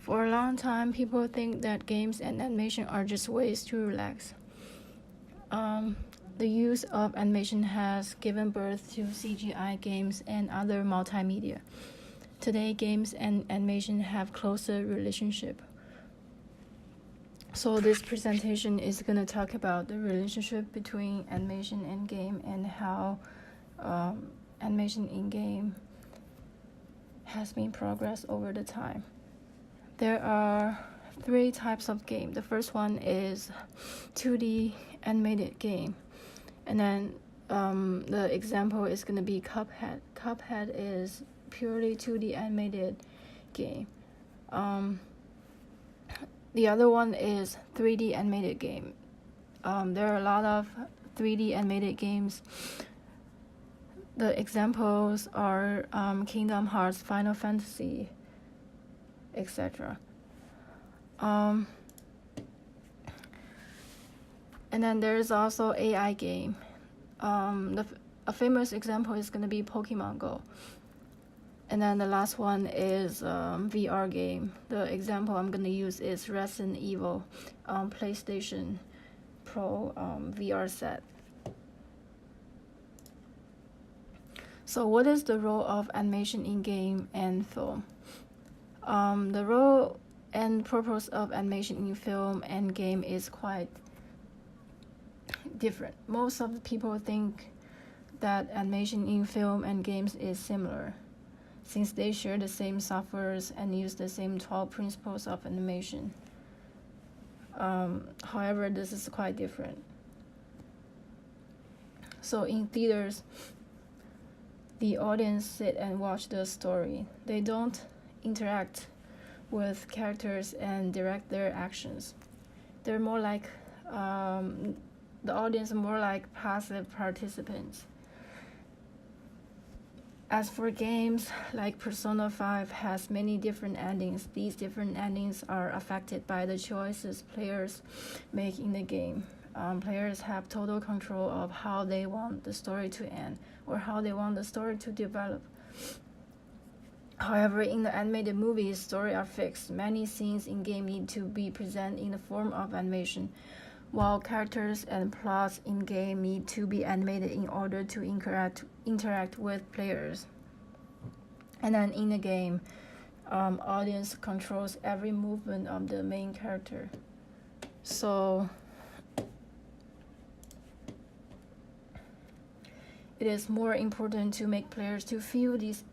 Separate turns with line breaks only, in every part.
For a long time, people think that games and animation are just ways to relax. The use of animation has given birth to CGI games and other multimedia. Today, games and animation have closer relationship. So this presentation is going to talk about the relationship between animation and game and how animation in game has been progressed over the time. There are 3 types of game. The first one is 2D animated game. And then the example is going to be Cuphead. Cuphead is purely 2D animated game. The other one is 3D animated game. There are a lot of 3D animated games. The examples are Kingdom Hearts, Final Fantasy, etc. And then there's also AI game. A famous example is going to be Pokemon Go. And then the last one is VR game. The example I'm going to use is Resident Evil PlayStation Pro VR set. So what is the role of animation in game and film? The role and purpose of animation in film and game is quite different. Most of the people think that animation in film and games is similar, since they share the same softwares and use the same 12 principles of animation. However, this is quite different. So in theaters, the audience sit and watch the story. They don't interact with characters and direct their actions. They're more like the audience are more like passive participants. As for games, like Persona 5 has many different endings. These different endings are affected by the choices players make in the game. Players have total control of how they want the story to end or how they want the story to develop. However, in the animated movies, stories are fixed. Many scenes in game need to be presented in the form of animation, while characters and plots in game need to be animated in order to interact with players. And then in the game, audience controls every movement of the main character. So it is more important to make players to feel these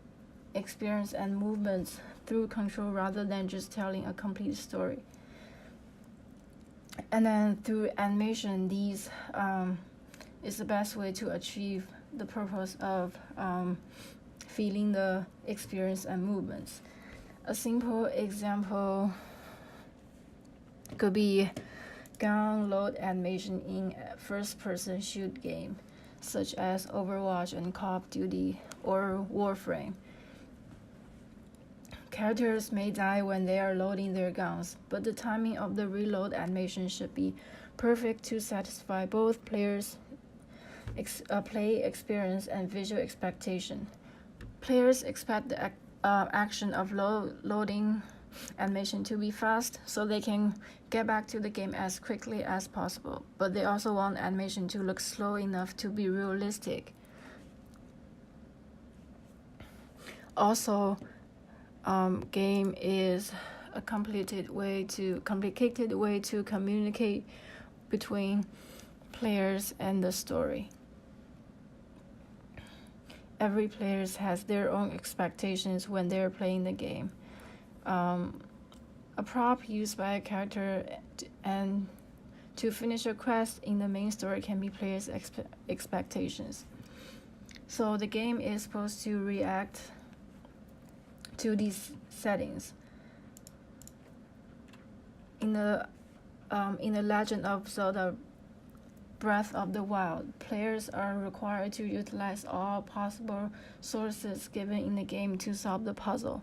experience and movements through control rather than just telling a complete story. And then through animation, these is the best way to achieve the purpose of feeling the experience and movements. A simple example could be gun load animation in a first-person shoot game, such as Overwatch and Call of Duty or Warframe. Characters may die when they are loading their guns, but the timing of the reload animation should be perfect to satisfy both players' play experience and visual expectation. Players expect the action of loading animation to be fast so they can get back to the game as quickly as possible, but they also want animation to look slow enough to be realistic. Also, game is a complicated way to communicate between players and the story. Every player has their own expectations when they're playing the game. A prop used by a character and to finish a quest in the main story can be players' expectations. So the game is supposed to react to these settings. In the Legend of Zelda Breath of the Wild, players are required to utilize all possible sources given in the game to solve the puzzle.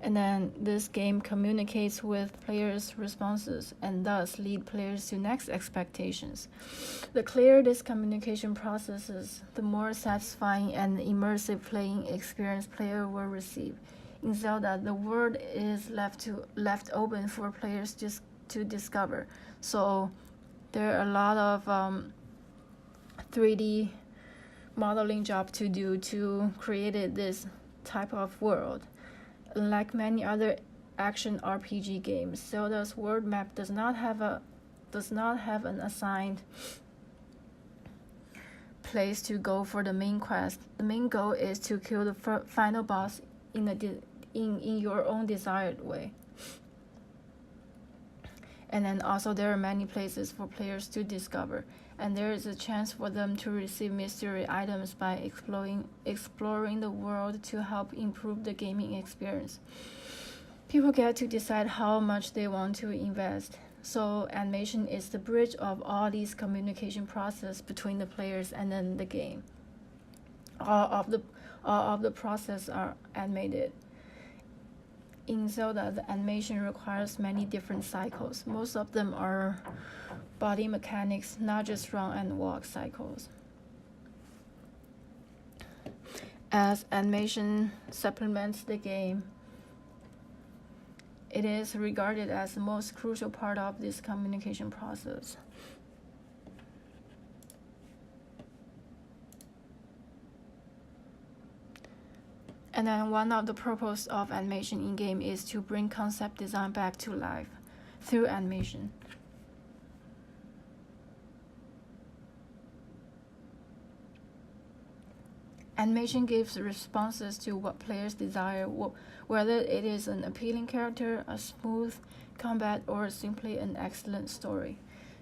And then this game communicates with players' responses and thus lead players to next expectations. The clearer this communication process is, the more satisfying and immersive playing experience player will receive. in Zelda, the world is left open for players just to discover. So there are a lot of 3D modeling job to do to create this type of world. Like many other action RPG games, Zelda's world map does not have an assigned place to go for the main quest. The main goal is to kill the final boss in your own desired way. And then also there are many places for players to discover, and there is a chance for them to receive mystery items by exploring the world to help improve the gaming experience. People get to decide how much they want to invest. So animation is the bridge of all these communication process between the players and then the game. All of the process are animated. In Zelda, the animation requires many different cycles. Most of them are body mechanics, not just run and walk cycles. As animation supplements the game, it is regarded as the most crucial part of this communication process. And then one of the purposes of animation in-game is to bring concept design back to life through animation. Animation gives responses to what players desire, whether it is an appealing character, a smooth combat, or simply an excellent story.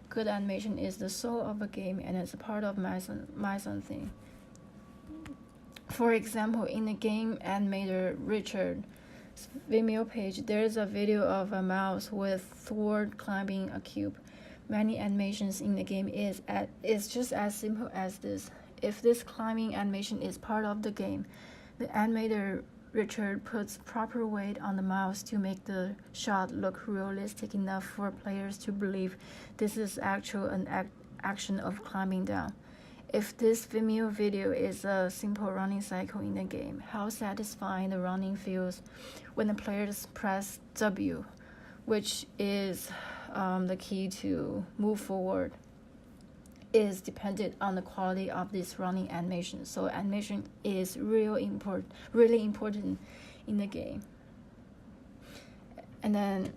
Good animation is the soul of a game and is a part of mise-en-scène. For example, in the game animator Richard's Vimeo page, there is a video of a mouse with thwart climbing a cube. Many animations in the game is just as simple as this. If this climbing animation is part of the game, the animator Richard puts proper weight on the mouse to make the shot look realistic enough for players to believe this is an action of climbing down. If this Vimeo video is a simple running cycle in the game, how satisfying the running feels when the players press W, which is the key to move forward, is dependent on the quality of this running animation. So animation is really important in the game. And then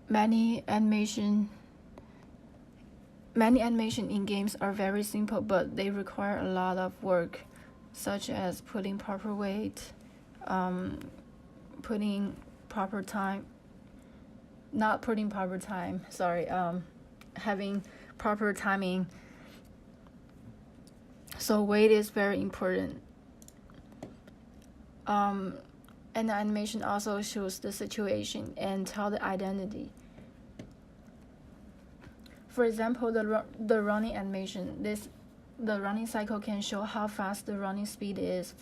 many animation in games are very simple, but they require a lot of work, such as putting proper weight, having proper timing. So weight is very important. And the animation also shows the situation and tell the identity. For example, the running animation, the running cycle can show how fast the running speed is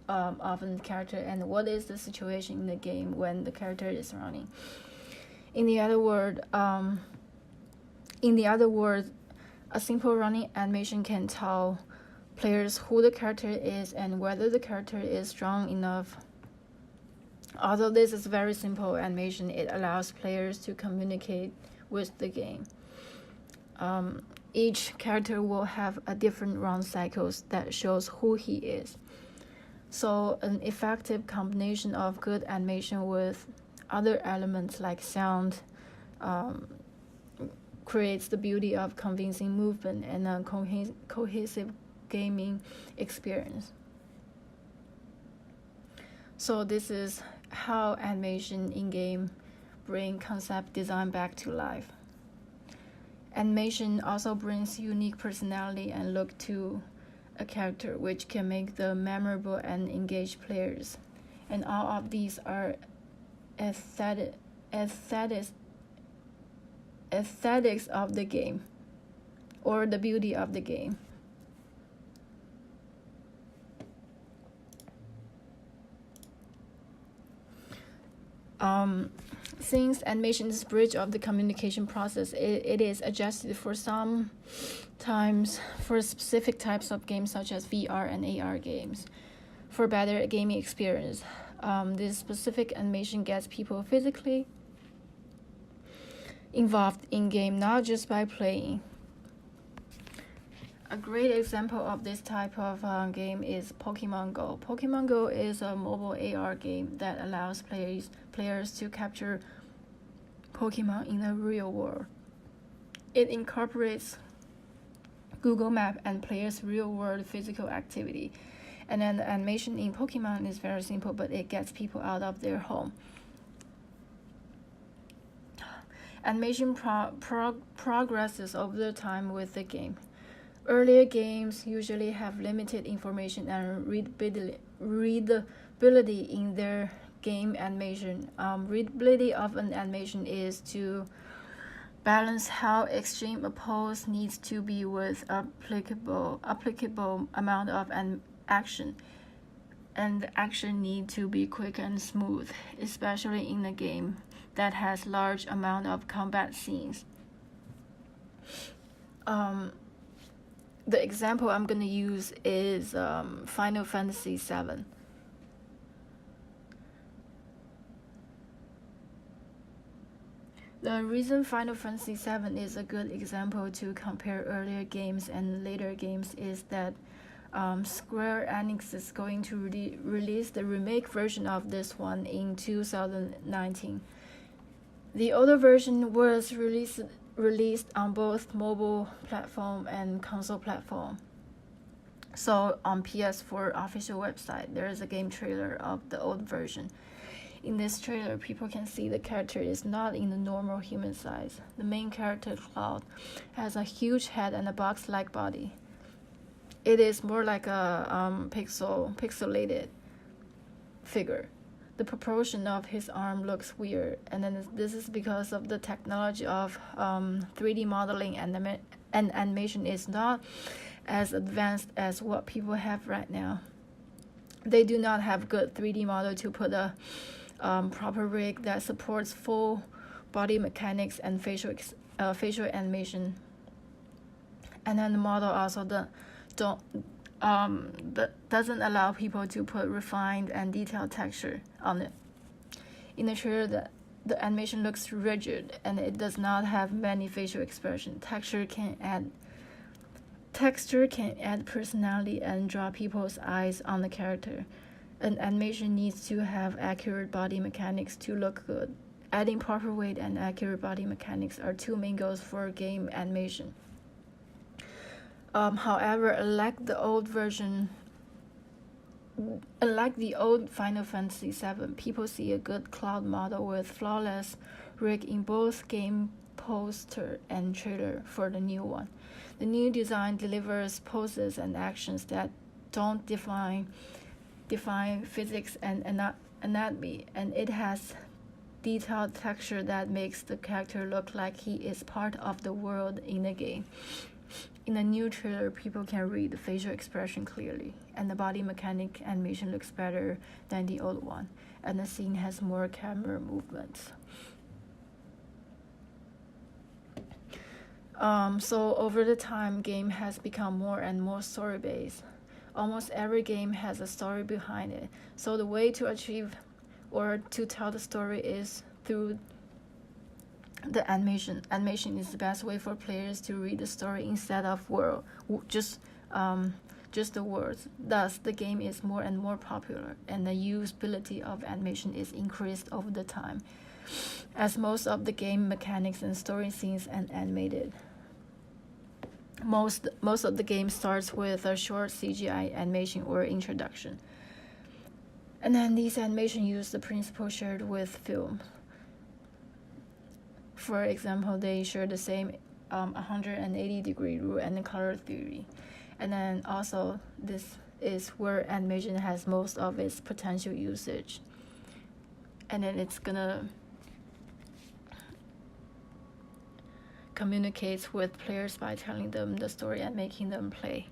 of the character and what is the situation in the game when the character is running. In the other words, a simple running animation can tell players who the character is and whether the character is strong enough. Although this is very simple animation, it allows players to communicate with the game. Each character will have a different run cycles that shows who he is. So an effective combination of good animation with other elements like sound creates the beauty of convincing movement and a cohesive gaming experience. So this is how animation in-game bring concept design back to life. Animation also brings unique personality and look to a character, which can make them memorable and engage players. And all of these are aesthetics of the game, or the beauty of the game. Since animation is bridge of the communication process, it is adjusted for some times for specific types of games such as VR and AR games. For better gaming experience, this specific animation gets people physically involved in game, not just by playing. A great example of this type of game is Pokemon Go. Pokemon Go is a mobile AR game that allows players to capture Pokemon in the real world. It incorporates Google Map and players' real-world physical activity. And then the animation in Pokemon is very simple, but it gets people out of their home. Animation progresses over the time with the game. Earlier games usually have limited information and readability in their game animation. Readability of an animation is to balance how extreme a pose needs to be with applicable amount of action. And the action need to be quick and smooth, especially in a game that has large amount of combat scenes. The example I'm going to use is Final Fantasy VII. The reason Final Fantasy VII is a good example to compare earlier games and later games is that Square Enix is going to release the remake version of this one in 2019. The older version was released on both mobile platform and console platform. So on PS4 official website, there is a game trailer of the old version. In this trailer, people can see the character is not in the normal human size. The main character, Cloud, has a huge head and a box-like body. It is more like a pixelated figure. The proportion of his arm looks weird, and then this is because of the technology of 3D modeling and animation is not as advanced as what people have right now. They do not have good 3D model to put a proper rig that supports full body mechanics and facial animation. And then the model also doesn't allow people to put refined and detailed texture on it. In the trailer, the animation looks rigid and it does not have many facial expression. Texture can add personality and draw people's eyes on the character. An animation needs to have accurate body mechanics to look good. Adding proper weight and accurate body mechanics are two main goals for game animation. However, unlike the old Final Fantasy VII, people see a good Cloud model with flawless rig in both game poster and trailer for the new one. The new design delivers poses and actions that don't define physics and anatomy, and it has detailed texture that makes the character look like he is part of the world in the game. In the new trailer, people can read the facial expression clearly, and the body mechanic animation looks better than the old one, and the scene has more camera movements. So over the time, game has become more and more story-based. Almost every game has a story behind it. So the way to achieve or to tell the story is through the animation. Animation is the best way for players to read the story instead of just the words. Thus, the game is more and more popular, and the usability of animation is increased over the time, as most of the game mechanics and story scenes are animated. Most of the game starts with a short CGI animation or introduction, and then these animation use the principle shared with film. For example, they share the same 180-degree rule and color theory. And then also, this is where animation has most of its potential usage. And then it's gonna communicate with players by telling them the story and making them play.